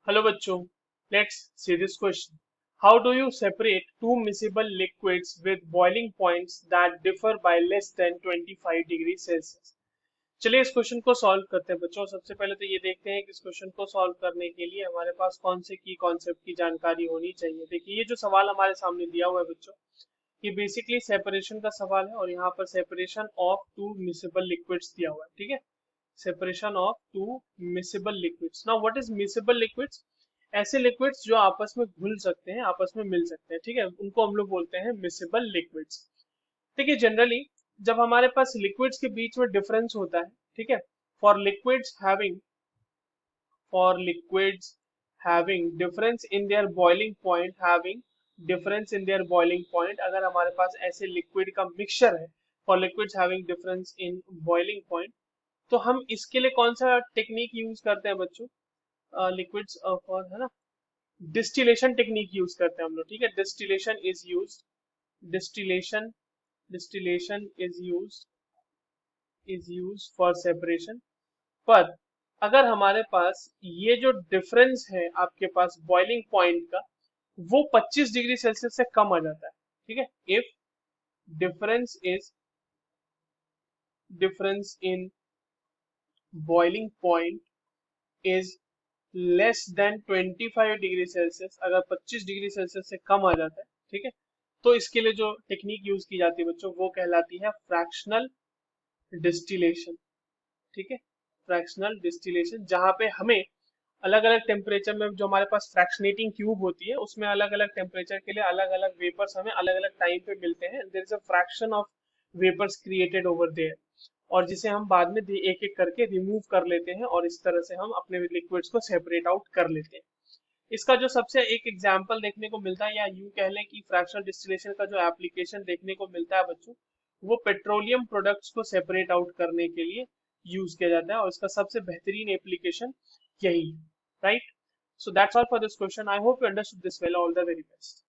Hello बच्चों, let's see this question. How do you separate two miscible liquids with boiling points that differ by less than 25 degree Celsius? चलिए इस question को solve करते हैं बच्चों। सबसे पहले तो ये देखते हैं कि इस क्वेश्चन को सॉल्व करने के लिए हमारे पास कौन से की कॉन्सेप्ट की जानकारी होनी चाहिए। देखिए ये जो सवाल हमारे सामने दिया हुआ है बच्चों, ये बेसिकली सेपरेशन का सवाल है और यहाँ पर separation of two miscible liquids दिया हुआ है। ठीक है, separation of two miscible liquids. Now what is miscible liquids? ऐसे लिक्विड्स जो आपस में घुल सकते हैं, आपस में मिल सकते हैं। ठीक है, उनको हम लोग बोलते हैं मिसिबल लिक्विड्स। देखिए जनरली जब हमारे पास लिक्विड्स के बीच में डिफरेंस होता है, ठीक है, for liquids having difference in their boiling point, अगर हमारे पास ऐसे लिक्विड का मिक्सचर है, for liquids having difference in boiling point, तो हम इसके लिए कौन सा टेक्निक यूज करते हैं बच्चों? लिक्विड्स फॉर, है ना, डिस्टिलेशन टेक्निक यूज करते हैं हम लोग। ठीक है, distillation distillation is use for separation. पर अगर हमारे पास ये जो डिफरेंस है आपके पास बॉइलिंग पॉइंट का, वो 25 डिग्री सेल्सियस से कम आ जाता है। ठीक है, if difference in boiling point is less than 25 degree Celsius, अगर 25 डिग्री सेल्सियस से कम आ जाता है, ठीक है, तो इसके लिए जो टेक्निक यूज की जाती है बच्चों, वो कहलाती है फ्रैक्शनल डिस्टिलेशन। ठीक है, फ्रैक्शनल डिस्टिलेशन, जहां पे हमें अलग अलग टेम्परेचर में, जो हमारे पास फ्रैक्शनेटिंग ट्यूब होती है, उसमें अलग अलग टेम्परेचर के लिए अलग अलग वेपर्स हमें अलग अलग टाइम पे मिलते हैं। There is a fraction of vapours created over there, और जिसे हम बाद में एक एक करके रिमूव कर लेते हैं और इस तरह से हम अपने लिक्विड्स को सेपरेट आउट कर लेते हैं। इसका जो सबसे एक एग्जाम्पल देखने को मिलता है, या यूं कह लें कि फ्रैक्शनल डिस्टिलेशन का जो एप्लीकेशन देखने को मिलता है बच्चों, वो पेट्रोलियम प्रोडक्ट्स को सेपरेट आउट करने के लिए यूज किया जाता है, और इसका सबसे बेहतरीन एप्लीकेशन यही है। Right, so that's all for this question. I hope you understood this well. All the very best.